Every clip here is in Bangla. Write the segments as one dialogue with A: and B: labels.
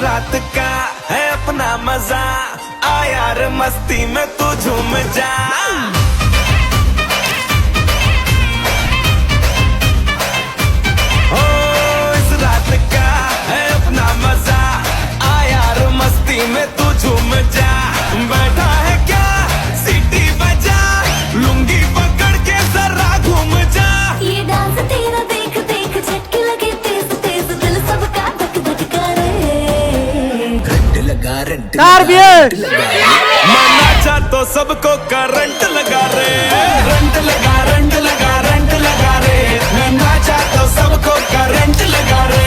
A: रात का है अपना मजा, आ यार मस्ती में तू झूम जा। ओ इस रात का है अपना मजा, आ यार मस्ती में तू झूम जा। बैठा है क्या सीटी बजा, लुंगी पकड़ के जरा घूम जा।
B: ये डांस तेरा देख देख झटके लगे तेज तेज, दिल सबका धक धक करे।
A: मैं नाचा तो सबको करंट लगा रे, रंट लगा रंट लगा रंट लगा रे। मैं नाचा तो सबको करंट लगा रे,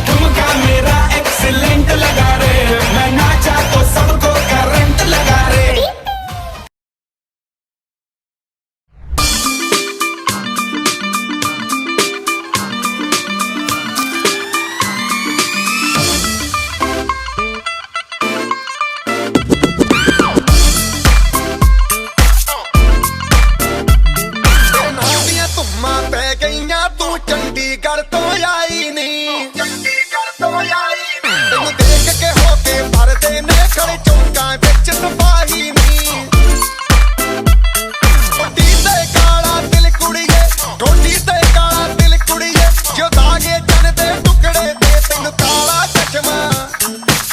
A: ठुमका मेरा एक्सीलेंट लगा रे। मैं नाचा तो सबको करंट लगा रे।
C: चंडीगढ़ तो आई नहीं, चंडीगढ़ तो आई नहीं। तेनू देख के होके भरदे ने खड़े चौंका बिच सिपाही नहीं। ठोडी ते काला दिल कुड़िए, ठोडी ते काला दिल कुड़िए, जो दागे जन दे टुकड़े दे। तेनू काला चश्मा,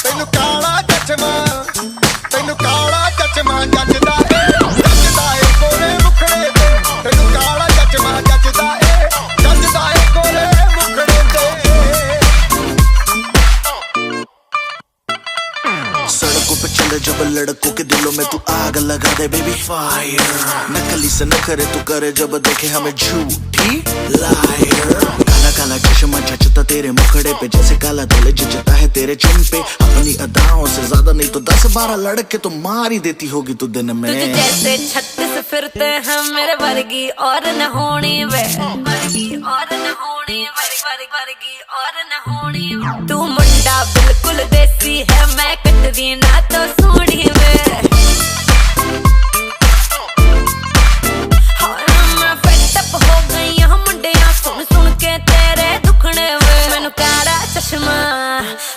C: तेनू काला चश्मा, तेनू काला चश्मा जचदा ए, जचदा ए गोरे मुखड़े दे। तेनू काला चश्मा जचदा ए, जचदा ए गोरे मुखड़े दे। सड़कों पे चले जब लड़कों के दिलों में तू आग लगा दे बेबी फायर। नकली से नखरे तू करे जब देखे हमें झूठी लायर। काला काला चश्मा जचता तेरे मुखड़े पे, जैसे काला दिल जचता है तेरे चिन पे। अपनी अदाओं से ज्यादा नहीं तो 10-12 लड़के तो मार ही देती होगी तू दिन में।
B: तुझे जैसे 36 फिरते हैं मेरे वर्गी और न होनी वे, वर्गी और न होनी वर्गी और न होनी। तू मुंडा बिल्कुल देसी है, मैं कटदी ना तो सोनी वे। मैं फेड अप हो गई हूं मुंडिया सुन सुन के तेरे दुखने वे। मैनू काला चश्मा,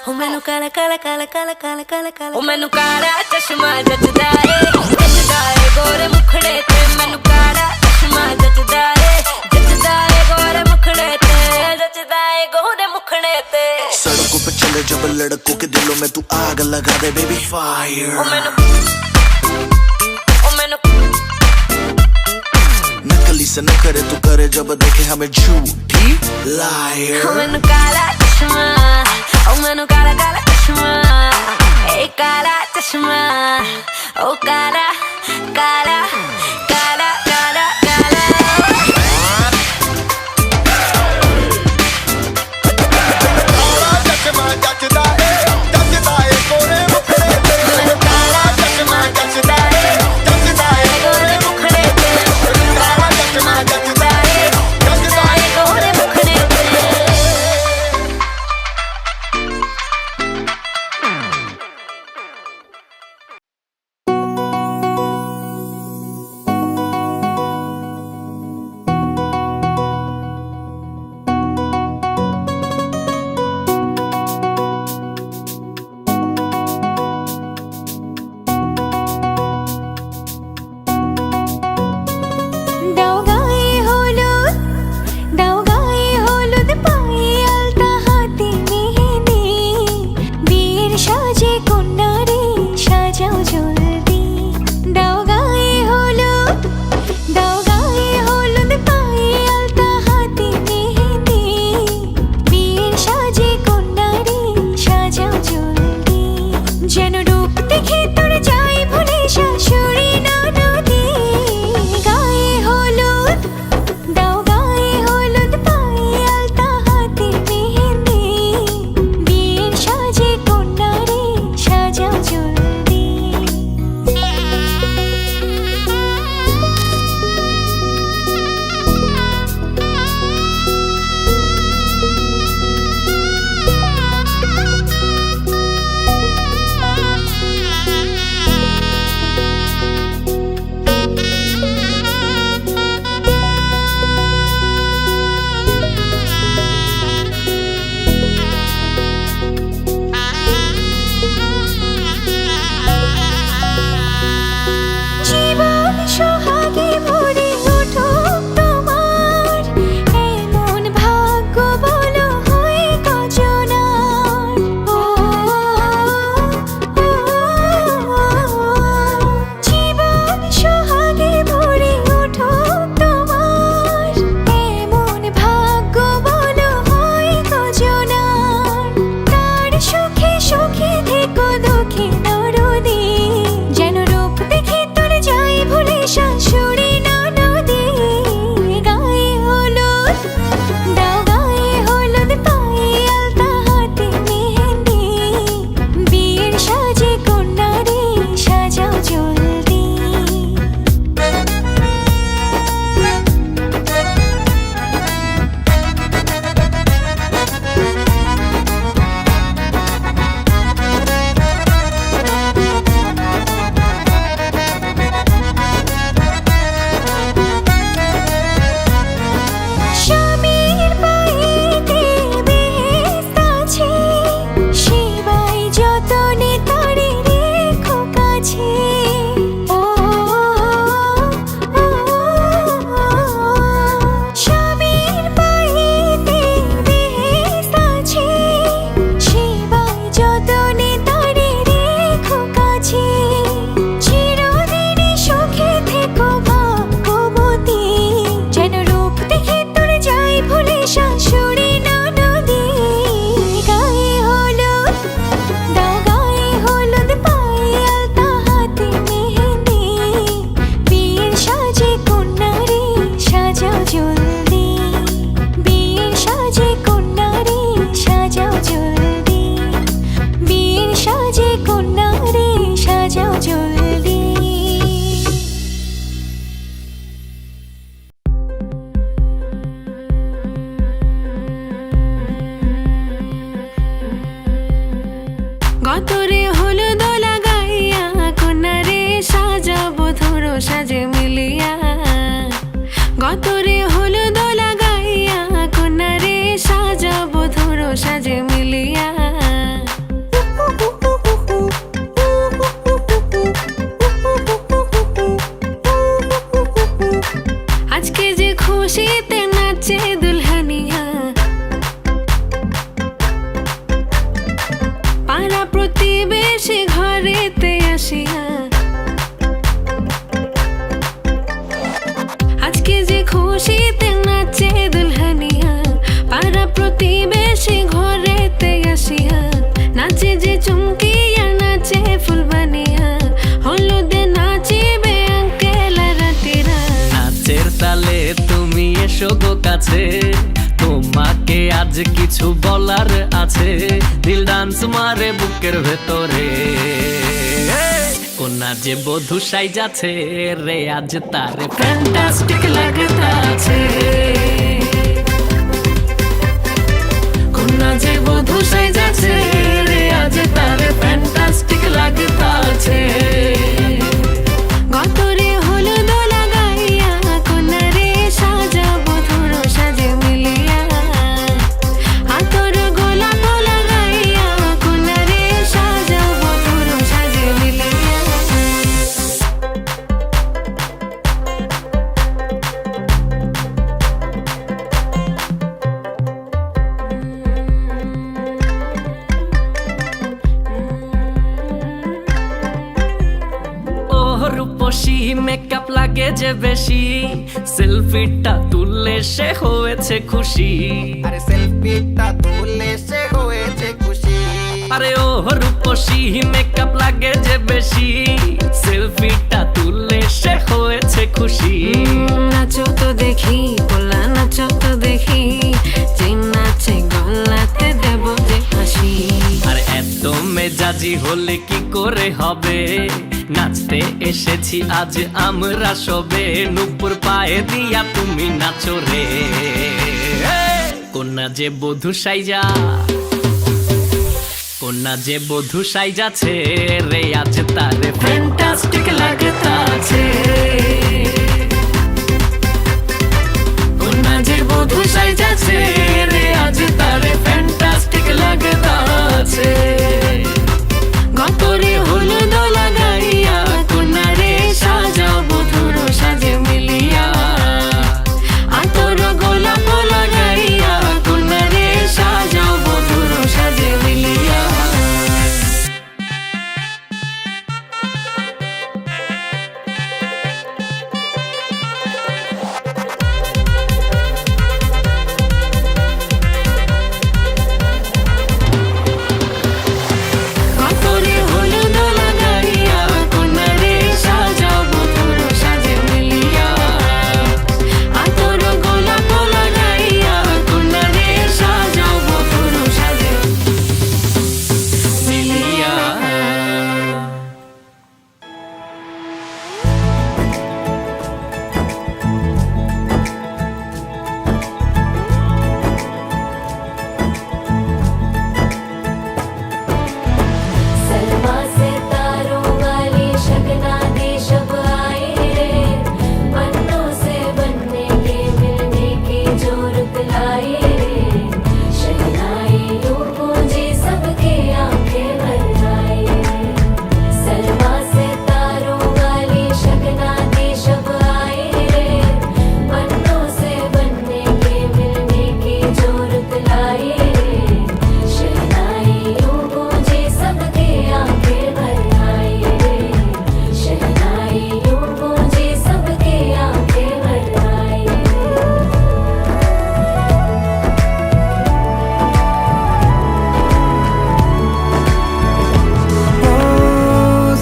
B: ओ मैनू काला काला काला काला काला काला काला, ओ मैनू काला चश्मा जचदा ए, जचदा ए गोरे मुखड़े ते। मैनू काला चश्मा जचदा ए, जचदा ए गोरे मुखड़े ते, जचदा ए गोरे मुखड़े ते।
C: सड़कों पे चले जब लड़कों के दिलों में तू आग लगा दे बेबी फायर। नकली से नखरे तू करे जब देखे हमें झूठी लायर।
B: मैनू काला चश्मा, ओ मैनू काला काला चश्मा, ए काला चश्मा, ओ काला काला काला काला काला।
C: काला चश्मा जचदा ए, जचदा ए गोरे मुखड़े ते।
B: मैनू काला चश्मा जचदा ए, जचदा ए गोरे मुखड़े ते। काला चश्मा जचदा ए, जचदा ए गोरे मुखड़े ते।
D: সাজে কন্যারে সাজাও জলদি দাও গায়ে হলুদ পায়ে আলতা হাতে মেহেন্দি বিয়ের সাজে কন্যারে সাজাও জলদি যেন রূপ দেখে তোর যাই ভুলে শাশুড়ি ননদি গায়ে হলুদ দাও গায়ে হলুদ পায়ে আলতা হাতে মেহেন্দি বিয়ের সাজে কন্যারে সাজাও জলদি জীবন সোহাগে ভরে উঠুক তোমার এমন ভাগ্য বলো হয় কজনার জীবন সোহাগে ভরে উঠুক তোমার এমন ভাগ্য বলো হয় কজনার তার সুখে সুখে থেকো দুঃখে নরদি যেন রূপ দেখে তোর যাই ভুলে শাশুড়ি ননদি গায়ে হলুদ দাও গায়ে হলুদ পায়ে আলতা হাতে মেহেন্দি বিয়ের সাজে কন্যারে সাজাও জলদি স্বামীর পায়েতে বেহেশত আছে সেবাই যতনে তারে রেখো কাছে স্বামীর পায়েতে বেহেশত আছে সেবাই যতনে তারে রেখো কাছে চিরদিনই সুখে থেকো ভাগ্যবতী যেন রূপ দেখে তোর যাই ভুলে শাশুড়ি ননদি গায়ে হলুদ দাও গায়ে হলুদ পায়ে আলতা হাতে মেহেন্দি বিয়ের সাজে কন্যারে সাজাও জলদি বিয়ের সাজে কন্যারে সাজাও জলদি বিয়ের সাজে কন্যারে সাজাও জলদি
E: গতরে হলুদ লাগাইয়া কন্যারে সাজাবো ধরো সাজে মিলিয়া গতরে হলুদ লাগাইয়া কন্যারে সাজাবো ধরো সাজে মিলিয়া আজকে যে খুশিতে নাচে দুলহানিয়া পাড়া প্রতিবেশী ঘরেতে আসিয়া আজকে যে খুশিতে নাচে দুলহানিয়া পাড়া প্রতিবেশী ঘরেতে আসিয়া নাচে যে চুমকিয়া নাচে ফুলবানিয়া হলুদে নাচিবে আঙ্কেল রাতিরা
F: নাচের তালে তুমি এসো গো কাছে তোমাকে আজ কিছু বলার আছে দিল ডান্স মারে বুকের ভেতরে কন্যা যে বধূ সাইজাছে রে আজ তারে ফ্যান্টাস্টিক লাগতাছে কন্যা যে বধূ সাইজাছে রে আজ তারে ফ্যান্টাস্টিক লাগতাছে
E: গতরে হলুদ লাগাইয়া কন্যারে সাজাবো ধরো সাজে মিলিয়া আতর গোলাপ লাগাইয়া কন্যারে সাজাবো ধরো সাজে মিলিয়া
F: রূপসী মেকআপ লাগে যে বেশি, সেলফিটা তুললে সে হয়েছে খুশি।
C: আরে সেলফিটা তুললে সে হয়েছে খুশি।
F: আরে ও রূপসী মেকআপ লাগে যে বেশি, সেলফিটা তুললে সে হয়েছে খুশি।
E: নাচো তো দেখি গোলা, নাচো তো দেখি, যে নাচে গলাতে দেব যে হাসি।
F: আর এত মেজাজি হলে কি করে হবে, নাচতে এসেছি আজ আমরা সবে, নুপুর পায়ে দিয়া তুমি নাচো রে। কন্যা যে বধূ সাইজা, কন্যা যে বধূ সাইজাছে রে, আজ তারে ফ্যান্টাস্টিক লাগতাছে। কন্যা যে বধূ সাইজাছে রে, আজ তারে ফ্যান্টাস্টিক লাগতাছে।
E: গতরে হলুদ লাগাইয়া কন্যা রে সাজাও বধুর সাজে মিলিয়া। আতর গোলাপ লাগাইয়া কন্যা রে সাজাও বধুর সাজে মিলিয়া। গতরে হলুদ লাগাইয়া কন্যা রে সাজাও বধুর সাজে মিলিয়া। আতর গোলাপ লাগাইয়া কন্যা রে সাজাও বধুর সাজে মিলিয়া।
B: सलमा से तारों वाली शगना दे शब आए रे, बनों से बनने के मिलने की जो रुत लाए रे। शहनाई यूं गूंजे सबके आंखें भर आए। सलमा से तारों वाली शगना दे शब आए रे, बनों से बनने के मिलने की जो रुत लाए रे। शहनाई यूं गूंजे सबके आंखें भर आए रे। शहनाई यूं गूंजे सबके आंखें भर आए।
G: ओ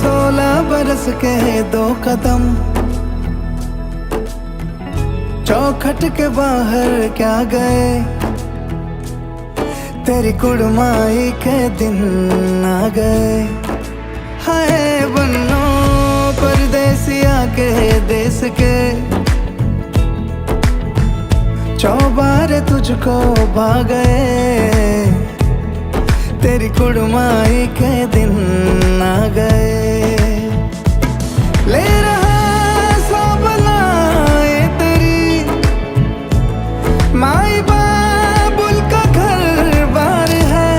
G: 16 बरस के 2 कदम, चौखट के बाहर क्या गए, तेरी कुड़माई के दिन आ गए। हाय बन्नो परदेसिया के देश के, चौबारे तुझको भा गए, तेरी कुड़माई के दिन आ गए। ले रहा सब लाए तेरी, माई बाबुल का घर बार है।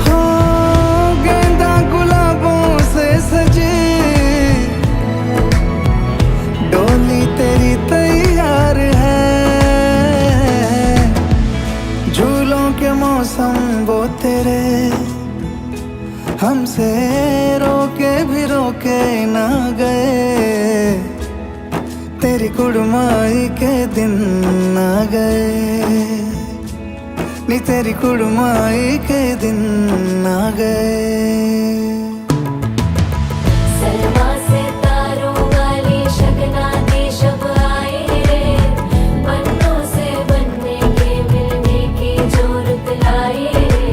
G: हो गेंदा गुलाबों से सजे, डोली तेरी तैयार है। झूलों के मौसम वो तेरे, हमसे रोके भी रोके ना गए, तेरी कुड़माई के दिन आ गए। नी तेरी कुड़माई के दिन आ गए।
B: सलमा से तारों वाली शगना दे शब आए रे, बनों से बनने के मिलने की जो रुत लाए रे।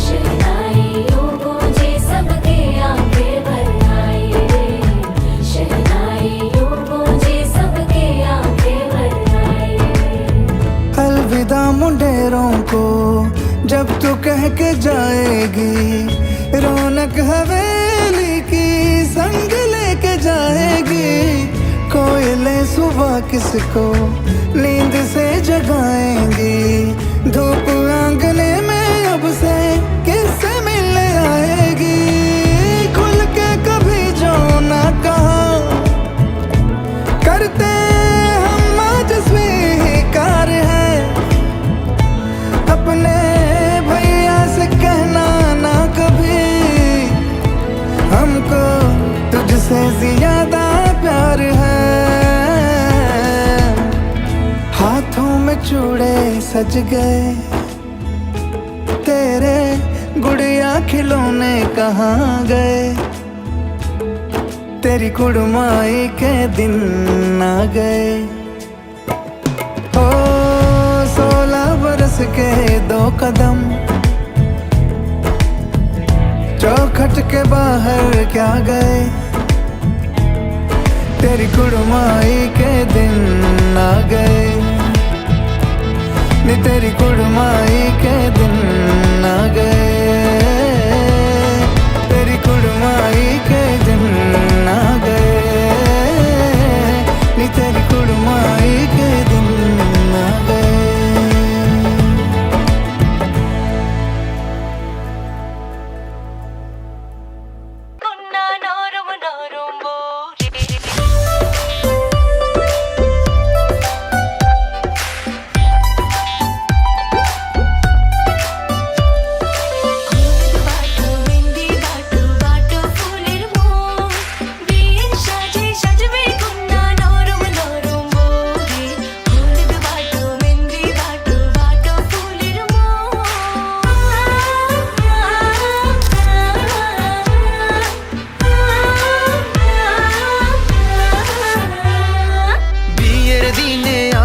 B: शहनाई यूं गूंजे सबके आंखें भर आए रे। शहनाई यूं गूंजे सबके आंखें भर आए।
G: अलविदा मुंडेरों को जब तू कह के जाएगी, रौनक हवेली की संग लेके जाएगी। कोयले सुबह किसको नींद से जगाएंगी, धूप आंगने में अब से किससे मिलने आएगी। खुल के कभी जो ना कहा करते हम आज स्वीकार है, अपने भैया से कहना ना कभी, हमको तुझसे ज्यादा जोड़े सज गए, तेरे गुड़िया खिलौने कहाँ गए, तेरी कुड़माई के दिन आ गए। ओ 16 बरस के 2 कदम चौखट के बाहर क्या गए, तेरी कुड़माई के दिन आ गए, नी तेरी कुड़माई के दिन आ गए, तेरी कुड़माई के दिन आ गए, नी तेरी कुड़माई के दिन आ गए।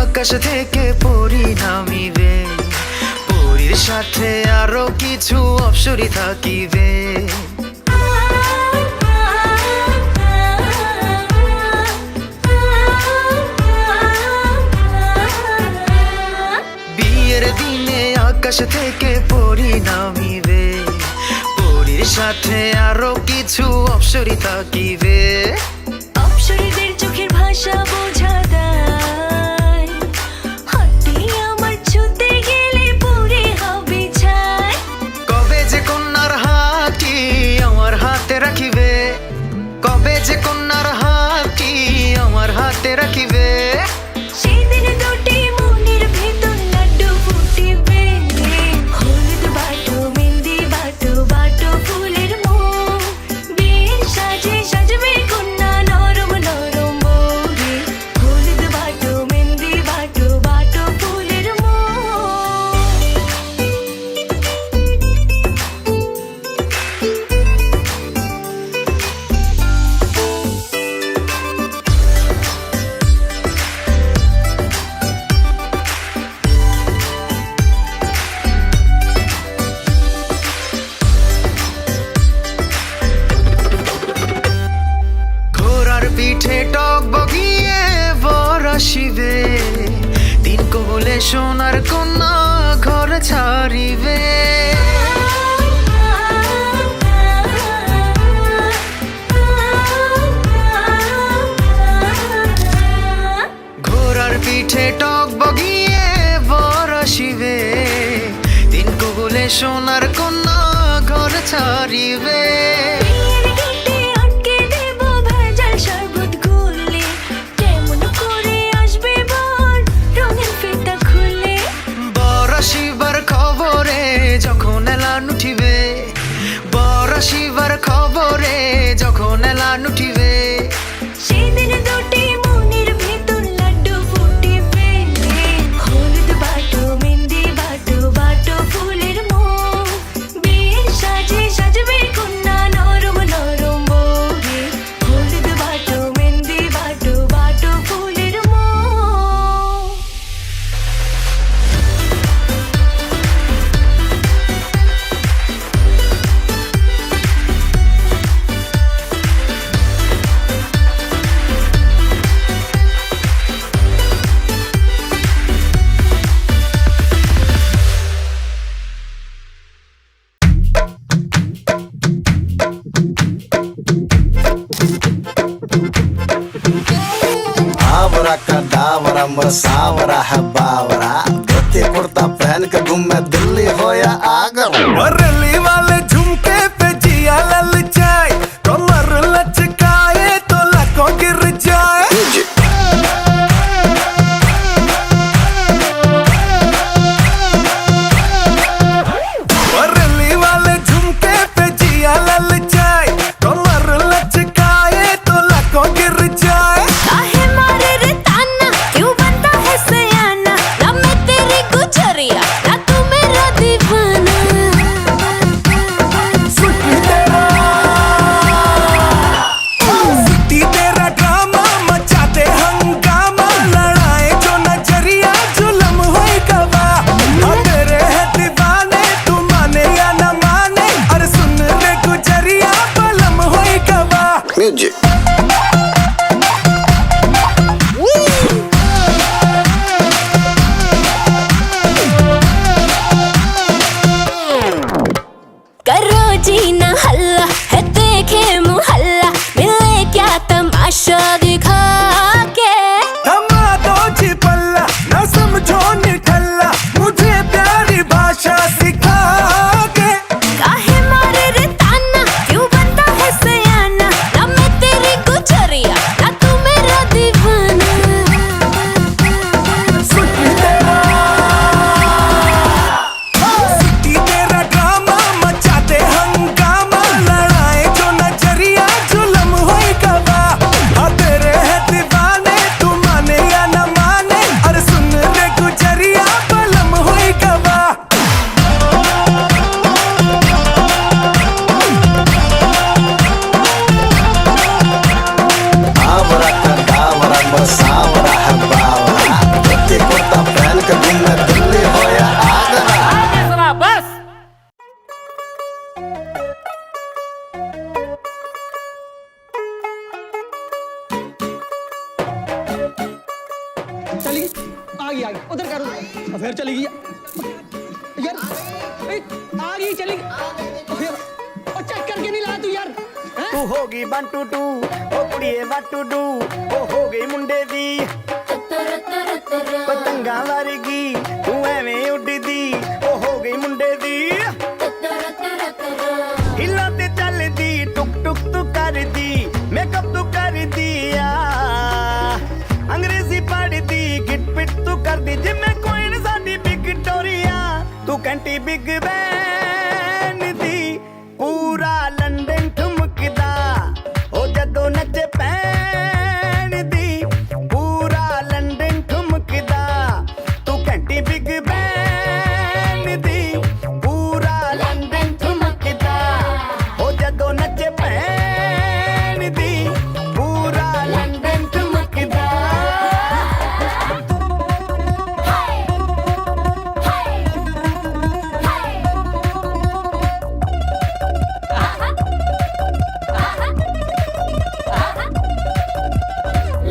H: আকাশ থেকে পরি নামিবে, পরির সাথে আরো কিছু অপসরি থাকিবে। বিয়ের দিনে আকাশ থেকে পরি নামিবে, পরির সাথে আরো কিছু অপসরি থাকিবে।
D: অপ্সরীদের চোখের ভাষা বোঝা দেয়, হাতটি আমার ছুঁতে গেলে পুরে হবে ছাই।
H: কবে যে কন্যার হাতটি আমার হাতে রাখিবে, কবে যে কন্যার হাতটি আমার হাতে রাখিবে।
D: সেদিন দুটি মনের ভেতর লাড্ডু ফুটিবে, হলুদ বাটো মেহেন্দি বাটো বাটো ফুলের মোহ, বিয়ের সাজে সাজবে কন্যা নরম নরম বউরে, হলুদ বাটো মেহেন্দি বাটো বাটো ফুলের মোহ।
H: ঘোড়ার পিঠে টক বগিয়ে বর আসিবে, দিন কবলে সোনার কন্যা ঘর ছাড়িবে। ঘোড়ার পিঠে টক বগিয়ে বর আসিবে, দিন কবলে সোনার কন্যা ঘর ছাড়িবে।
D: বিয়ের গেটে আটকে দেব ভেজাল শরবত গুলে, কেমন করে আসবে বর রঙিন ফিতা খুলে।
H: বর আসিবার খবরে যখন এলান উঠিবে, বর আসিবার খবরে যখন এলান উঠিবে।
D: সেদিন দুটি মনের ভেতর লাড্ডু ফুটিবে, হলুদ বাটো মেহেন্দি বাটো বাটো ফুলের মোহ, বিয়ের সাজে সাজবে কন্যা নরম নরম বউরে, হলুদ বাটো মেহেন্দি বাটো বাটো ফুলের মোহ।
C: आवरा का डावरा मोर सावरा है बावरा, धोती कुर्ता पहन के घूमे दिल्ली हो या आगरा।
A: और रैली वाले झुमके पे जिया ललचाए, कमर लचकाए तो लाखों गिर जाए। और रैली वाले झुमके पे जिया ललचाए, कमर लचकाए तो लाखों गिर जाए।
D: काहे मारे रे ताना, क्यों बनता है सयाना, ना मैं तेरी
I: गई उधर करो फिर चली गई यार आ गई चली फिर और चेक करके नहीं ला तू यार
C: तू हो गई 1 2 2 ओ कुड़िए what to do ओ हो गई मुंडे दी पतंगा वर्गी तू एवें उड़दी ओ हो गई मुंडे दी हिला ते चलदी टुक टुक तू करदी मेकअप तू कर दिया अंग्रेजी पढ़दी गिट पिट तू करदी जिम्मे कोई न साडी विक्टोरिया तू कंटी बिग बैन दी पूरा लंदन ठुमकदा ओ जदों नचे पैन दी पूरा लंदन ठुमकदा तू कंटी बिग बैन दी पूरा लंदन ठुमकदा ओ जदों नचे पैन दी पूरा लंदन ठुमकदा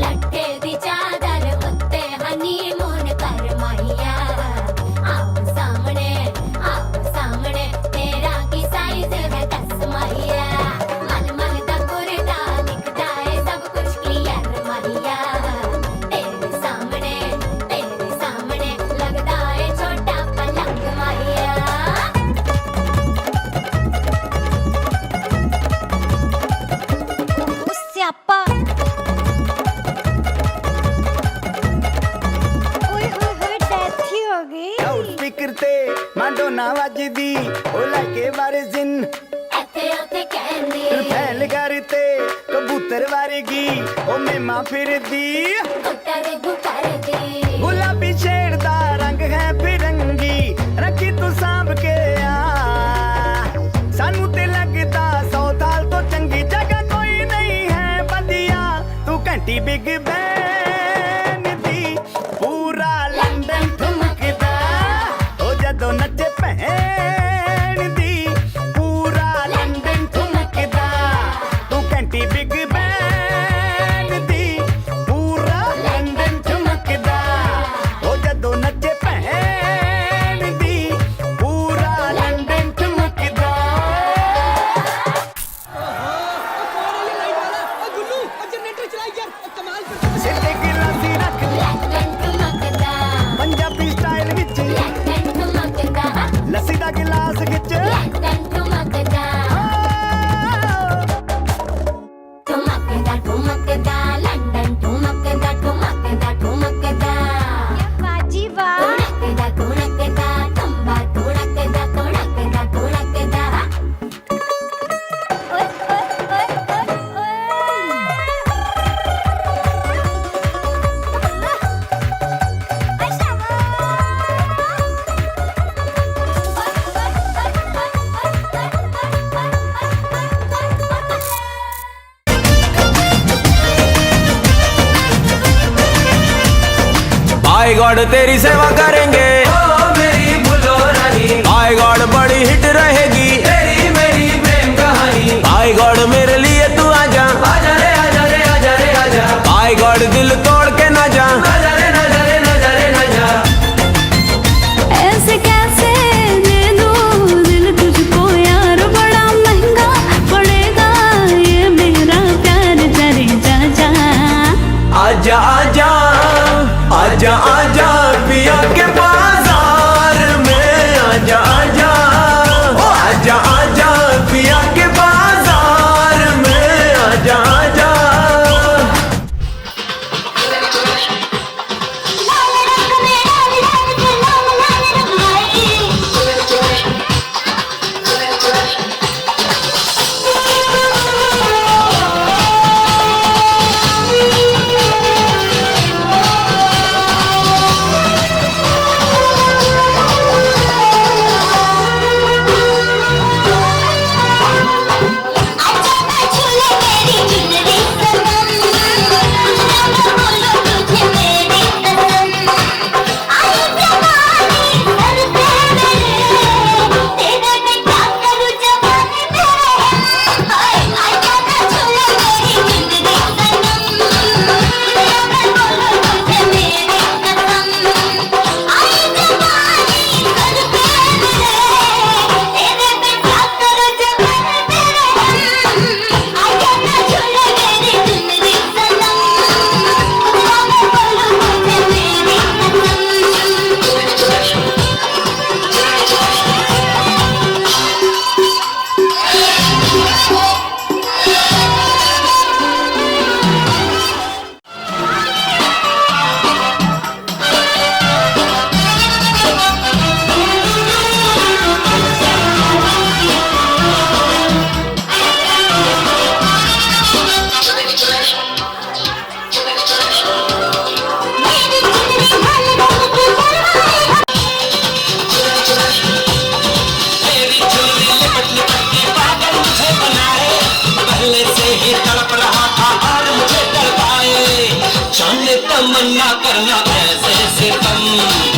B: लट्टे दी चादर उत्ते हनीमून कर माहिया आप सामने तेरा की साइज है दस माहिया मन मन दा कुर्ता दिखता है सब कुछ क्लियर माहिया तेरे सामने लगता है छोटा पलंग माहिया
D: ਸਿਆਪਾ ਓਏ ਹੋਏ ਹੋਏ ਡੈਥ ਹੀ ਹੋ ਗਈ
C: ਲਾਊਡ ਸਪੀਕਰ ਤੇ ਮਾਡੋਨਾ ਵੱਜਦੀ ਉਹ ਲੈ ਕੇ ਵਾਰਿਜ਼ਨ
B: ਇੱਥੇ ਉੱਥੇ ਕਹਿੰਦੀ
C: ਫੈਲ ਕਰਤੇ ਕਬੂਤਰ ਵਰਗੀ ਉਹ ਮੇਮਾ ਫਿਰਦੀ
B: ਗੁੱਟਰ ਗੁੱਟਰਦੀ
C: ਗੁਲਾਬੀ ਸ਼ੇਡ ਦਾ ਰੰਗ ਹੈ ਫਿਰੰਗੀ ਰੱਖੀ ਤੂੰ ਸਾਂਭ ਕੇ ਆ ਸਾਨੂੰ ਤੇ ਲੱਗਦਾ 100 ਸਾਲ ਤੋਂ ਚੰਗੀ ਜਗ੍ਹਾ ਕੋਈ ਨਹੀਂ ਹੈ ਵਧੀਆ ਤੂੰ ਘੰਟੀ ਬਿਗ ਬੈਨ ਦੀ ਪੂਰਾ ਲੰਡਨ ਠੁਮਕਦਾ ਉਹ ਜਦੋਂ ਨੱਚੇ ਭੈਣ ਦੀ ਪੂਰਾ ਲੰਡਨ ਠੁਮਕਦਾ ਤੂੰ ਘੰਟੀ ਬਿਗ ਬੈਨ ਦੀ ਪੂਰਾ ਲੰਡਨ ਠੁਮਕਦਾ ਉਹ ਜਦੋਂ ਨੱਚੇ ਭੈਣ ਦੀ ਪੂਰਾ ਲੰਡਨ ਠੁਮਕਦਾ
I: गुल्लू जनरेटर चलाई यार कमाल
C: ਸਿਰ ਤੇ ਗਿਲਾਸੀ ਰੱਖ
B: ਲੰਡਨ ਠੁਮਕਦਾ
C: ਪੰਜਾਬੀ ਸਟਾਈਲ ਵਿੱਚ
B: ਲੰਡਨ ਠੁਮਕਦਾ
C: ਲੱਸੀ ਦਾ ਗਿਲਾਸ ਖਿੱਚ
B: ਲੰਡਨ ਠੁਮਕਦਾ ਠੁਮਕਦਾ ਲੰਡਨ ਠੁਮਕਦਾ
D: ਬਾਜੀ ਵਾਹ
B: ਠੁਮਕਦਾ ਤੰਬਾ ਠੁਮਕਦਾ
D: ਓਏ ਓਏ ਓਏ ਓਏ
A: बाय गॉड तेरी सेवा करेंगे ओ मेरी बुलो रानी बाय गॉड बड़ी हिट रहेगी तेरी मेरी प्रेम कहानी बाय गॉड मेरे लिए तू आजा आजा रे आजा रे आजा रे आजा बाय गॉड दिल तोड़ के ना जा आजा रे ना जा रे ना जा रे ना जा
D: ऐसे कैसे दे दूं दिल तुझको यार बड़ा महंगा पड़ेगा ये मेरा प्यार जरे जा जा
A: आजा आजा आजा आजा पिया के पास ना करना ऐसे सितम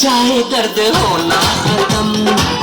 F: चाहे दर्द होना खत्म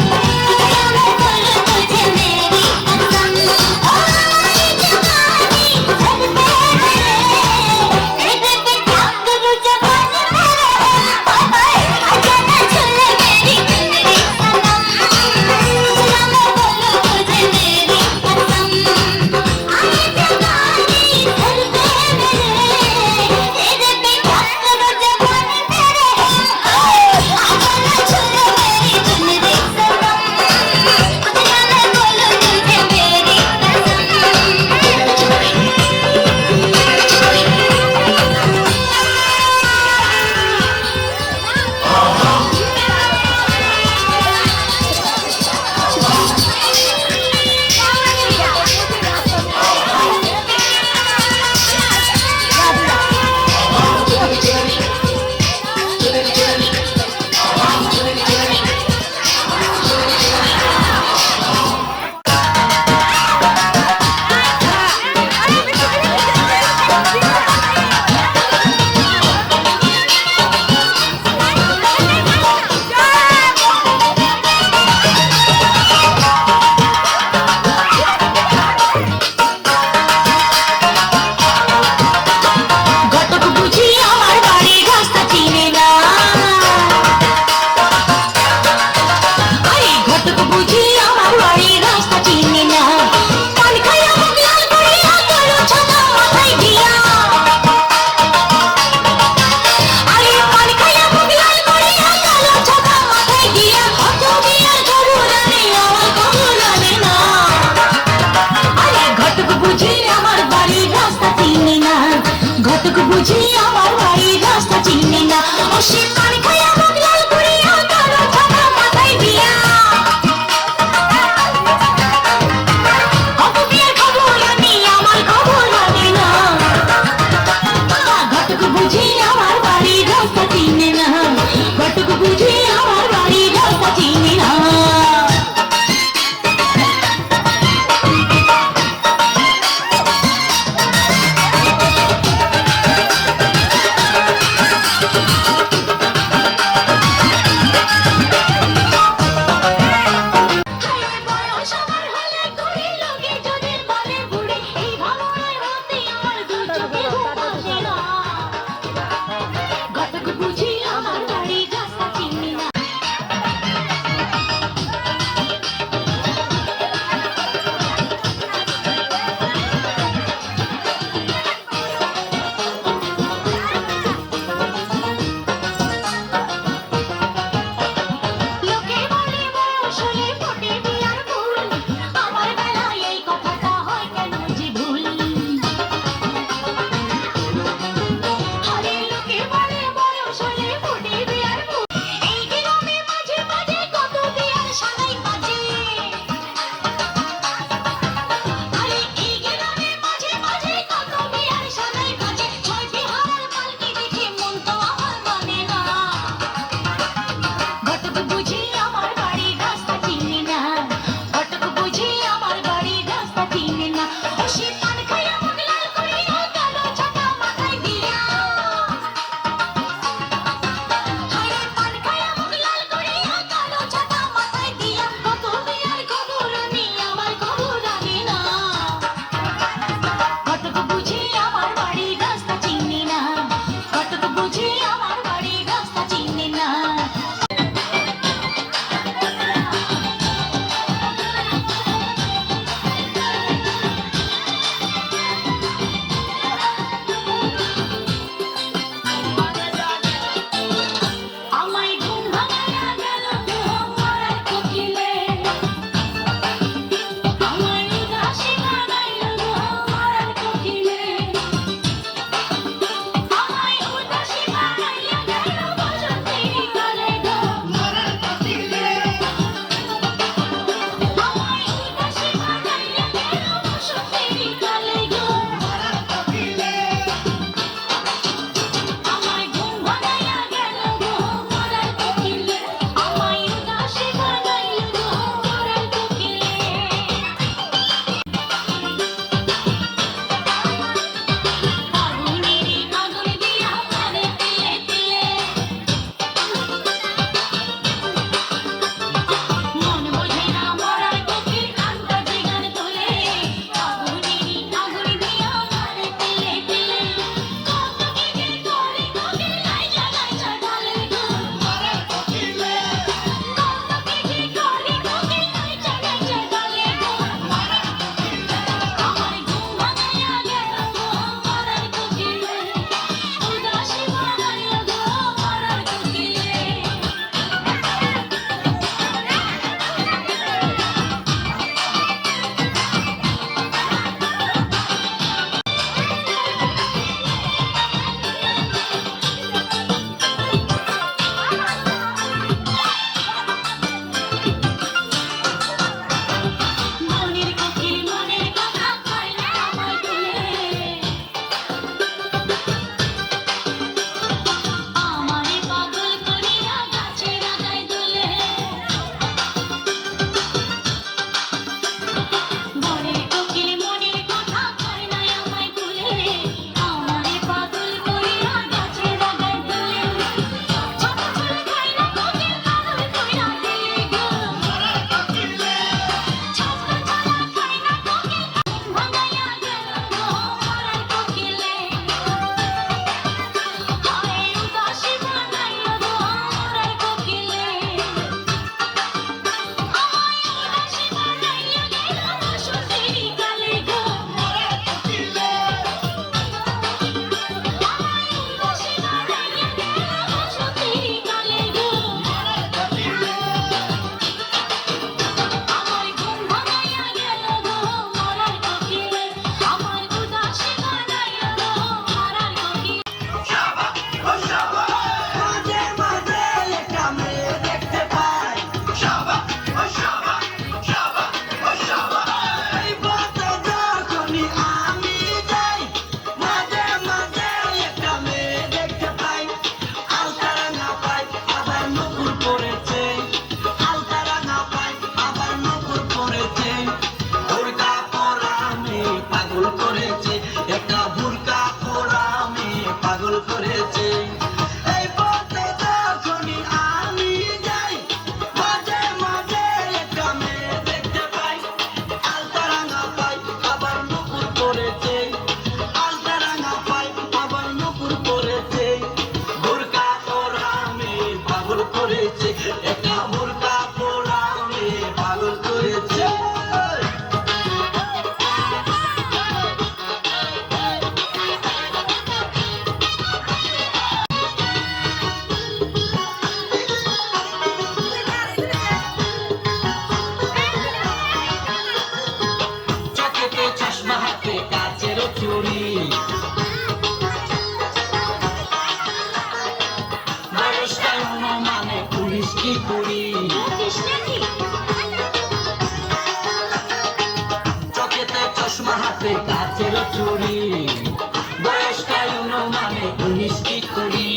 A: মিষ্টি করি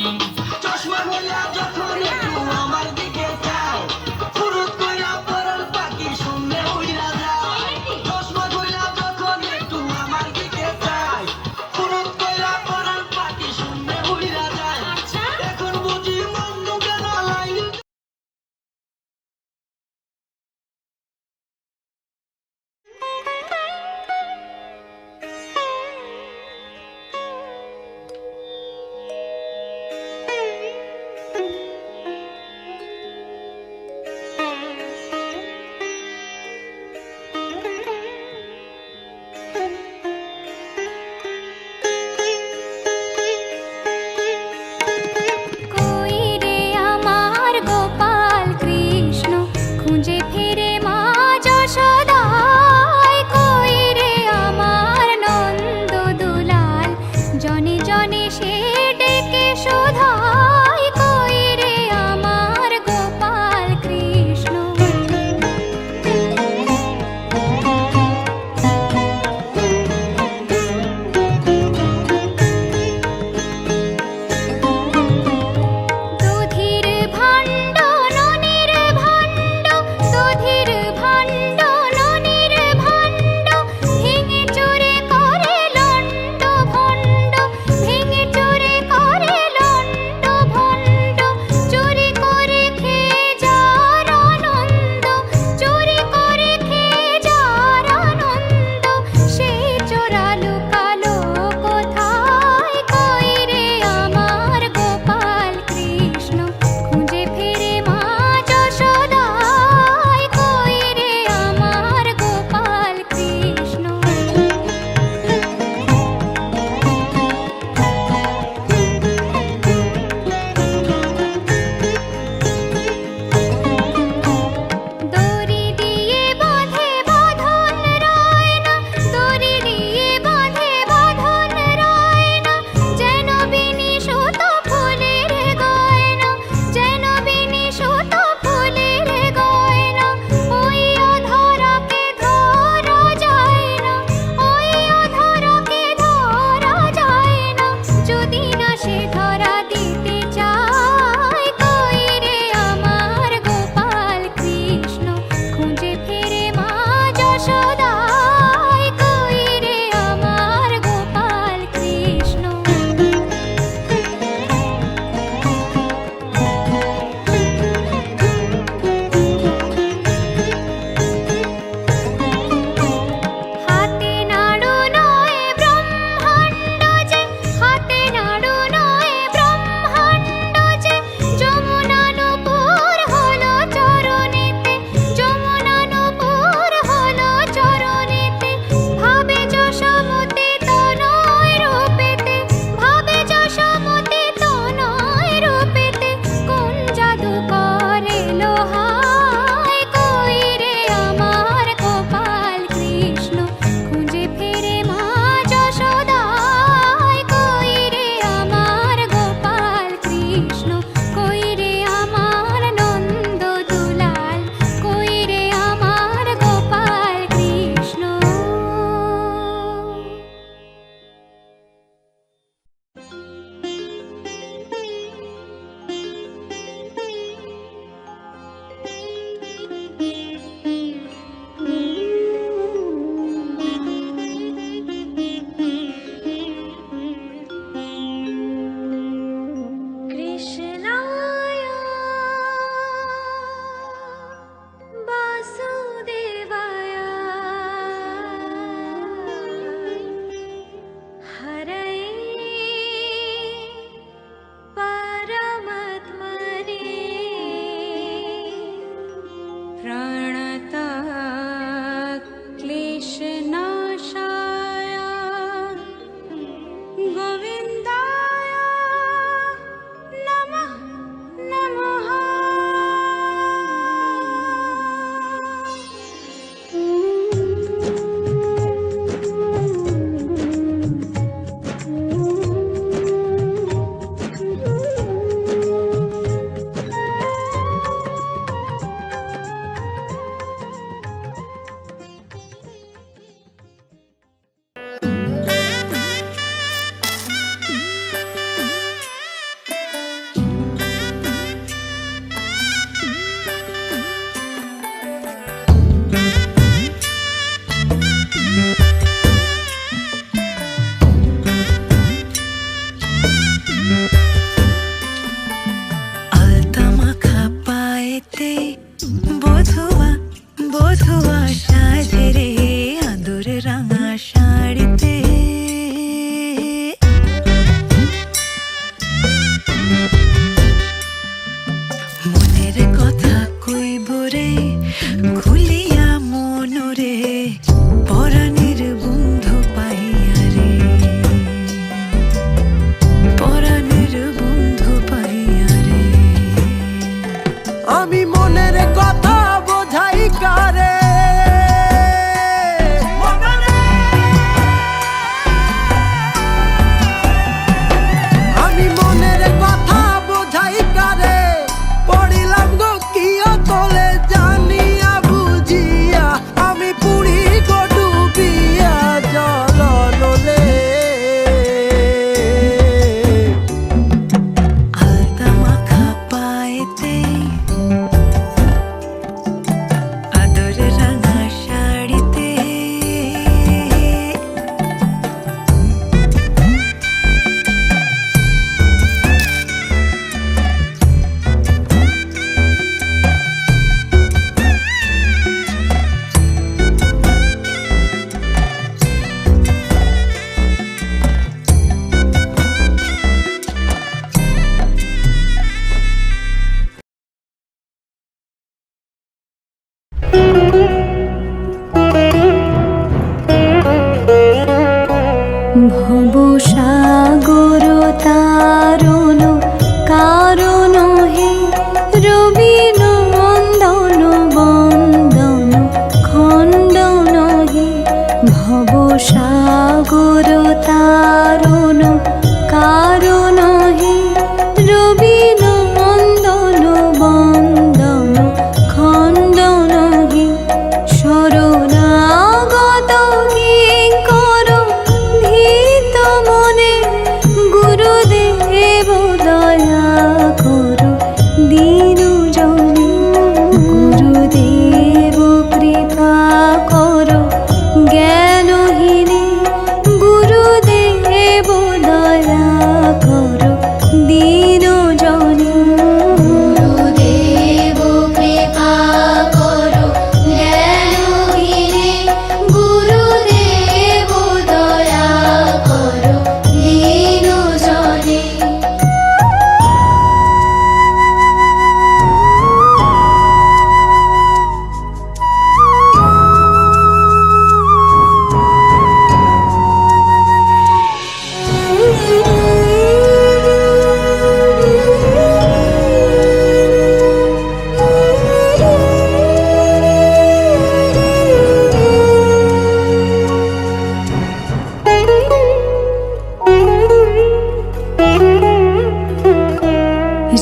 A: চশমা হইয়া যখন একটু আমার দিকে চাও ফুরুত কইরা পরার পাখি শূন্যে উইরা যায় চশমা হইয়া যখন একটু আমার দিকে চাই ফুরুত কইরা পরার পাখি শূন্যে উইরা যায় এখন বুঝি মন্দ কেন লাইন
D: কই রে আমার গোপাল কৃষ্ণ খুঁজে ফিরে মা যশোদায় কই রে আমার নন্দ দুলাল জনে জনে সে ডেকে শোধায় কই রে আমার গোপাল কৃষ্ণ দধির ভাণ্ড ননির ভাণ্ড দধির ভাণ্ড ননির ভাণ্ড ভেঙে চুরে করে লণ্ড ভণ্ড ভেঙে চুরে করে লণ্ড ভণ্ড চুরি করে খেয়ে যার আনন্দ চুরি করে খেয়ে যার আনন্দ সেই চোরা লুকালো কোথায় কই রে আমার গোপাল কৃষ্ণ খুঁজে ফিরে মা যশোদায় কই রে আমার গোপাল কৃষ্ণ দড়ি দিয়ে বাঁধে বাঁধন রয় না দড়ি দিয়ে বাঁধে বাঁধন রয় না যেন বিনি সুত ফুলের গয়না যেন বিনি সুত ফুলের গয়না ওই অধরাকে ধরা যায় না ওই অধরাকে ধরা যায় না যদি না সে ধরা দিতে চায় কই রে আমার গোপাল কৃষ্ণ খুঁজে ফিরে মা যশোদায় কই রে আমার গোপাল কৃষ্ণ হাতে নাড়ু নয় ব্রহ্মাণ্ড যে হাতে নাড়ু নয় ব্রহ্মাণ্ড যে যমুনানুপুর হলো চরণেতে যমুনানুপুর হলো চরণেতে ভাবে যশোমতি তনয় রূপেতে ভাবে যশোমতি তনয় রূপেতে কোন জাদু করে লোহায় কই রে আমার গোপাল কৃষ্ণ খুঁজে ফিরে মা যশোদায় কই রে আমার গোপাল কৃষ্ণ কই রে আমার নন্দ দুলাল কই রে আমার গোপাল কৃষ্ণ কৃষ্ণায় বাসুদেবায় হরয়ে পরমাত্মনে প্রণতঃ ক্লেশনাশায় গোবিন্দায় নমঃ নমঃ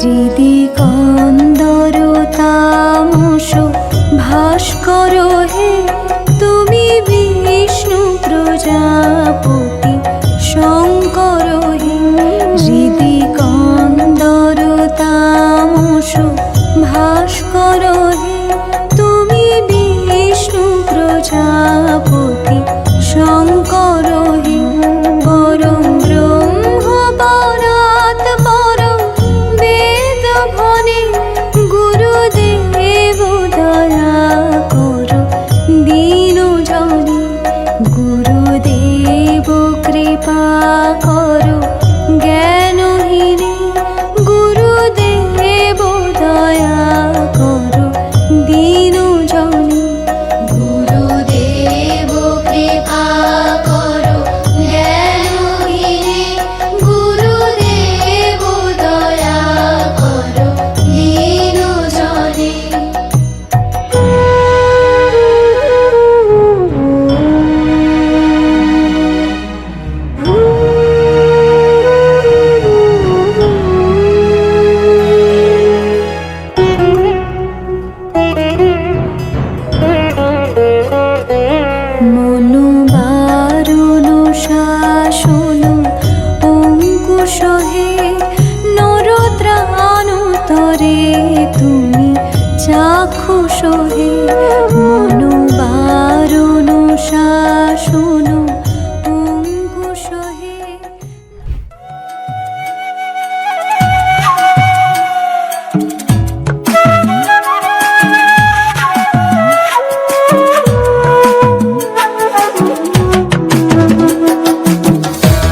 D: হৃদি কন্দর তামস ভাস্কর হে তুমি বিষ্ণু প্রজাপতি শঙ্কর হে হৃদি কন্দর তামস ভাস্কর হে তুমি বিষ্ণু প্রজাপতি শঙ্কর হে পরম ব্রহ্ম পরাৎ পরম বেদ ভনে গুরুদেব দয়া কর দীন জনে গুরুদেব কৃপা কর জ্ঞানহীনে গুরুদেব দয়া কর দীন জনে গুরুদেব কৃপা কর জ্ঞানহীনে গুরুদেব দয়া কর দীন জনে মনু বারণ শাসন অঙ্কুশ হে নরত্রাণ তরে তুমি চাক্ষুষ হে মনু বারণ শাসন অঙ্কুশ হে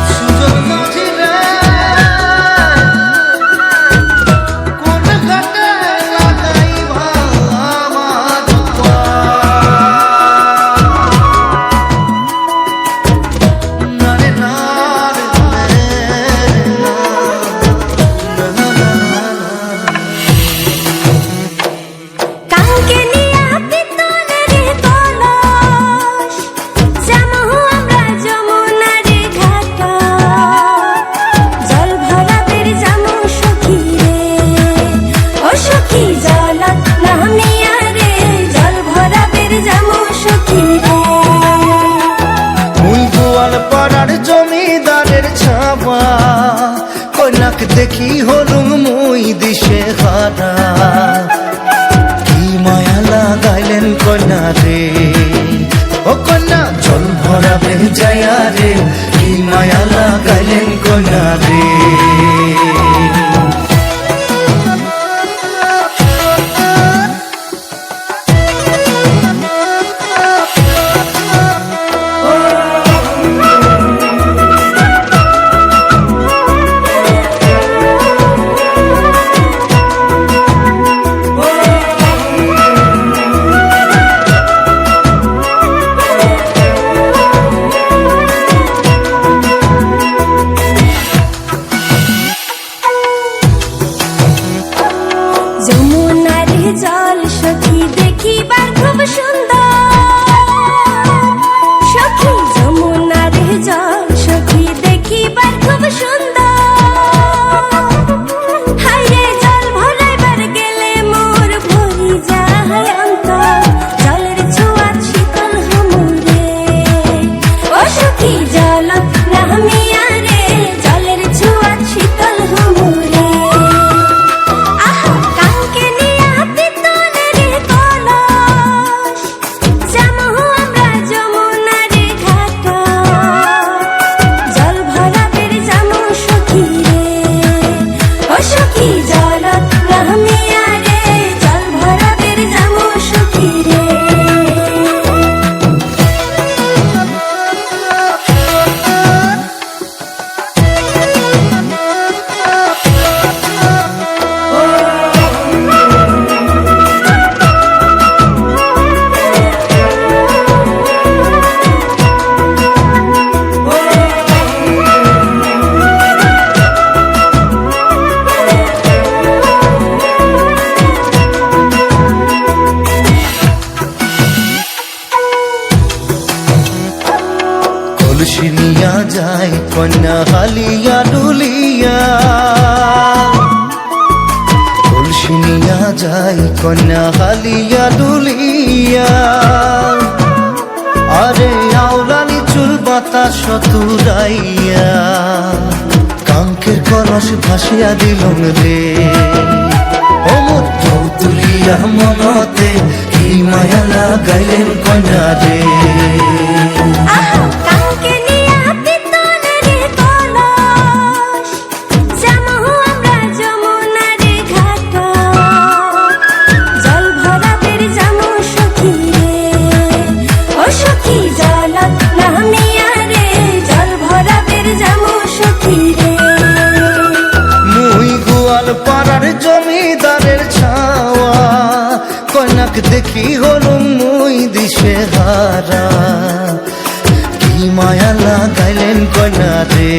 H: সুজন মাঝি রে কোন ঘাটে লাগাই আমার নারে নারে
D: কাউকে নিয়া পিতলের কলস যামহু আমরা যমুনারে ঘাট জল ভরাবের যামু সখী রে ও সখী জল নামিয়া রে জল ভরাবের যামু সখী রে
H: মুই গোয়াল পাড়ার জমিদারের ছাবা কন্যাক দেখি হলুম মুই দিশে হারা কি মায়া লাগাইলেন কন্যা রে ও কন্যা জল ভরাবে যায়া রে কি মায়া লাগাইলেন কন্যা রে
D: যমুনার জল সখী দেখিবার খুব সুন্দর সখী যমুনার জল সখী দেখিবার খুব সুন্দর হায়রে জল ভরাইবার গেলে মোর ভরি যায় অন্তর জলের ছোঁয়াত শীতল হমুরে ও সখী জল নামিয়া রে জলের ছোঁয়াত শীতল হমুরে আহা কাউকে নিয়া পিতলের কলস যামহু আমরা যমুনারে ঘাট জল ভরাবের যামু সখী রে ও সখী জল নামিয়া রে জল ভরাবের যামু সখী রে
H: কলসি নিয়া যায় কন্যা হালিয়া ডুলিয়া
G: যাই কন্যা হালিয়া দুলিয়া আরে আওলানি চুল বাতাস তুরাইয়া কাঙ্কের কলস ভাসিয়া দিলম রে ও মোর তুলিয়া মনতে কি মায়া লাগাইলেন কন্যা রে
B: কাউকে নিয়া পিতলের কলস যামু আমরা যমুনার ঘাট জল ভরা বের যামু সখী রে ও সখী জলত নামিয়া রে জল ভরা বের যামু সখী রে
G: মুই গোয়াল পাড়ার জমিদারের ছাওয়া কন্যাক দেখি হলুম মুই দিশে হারা কি মায়া লাগাইলেন কন্যা রে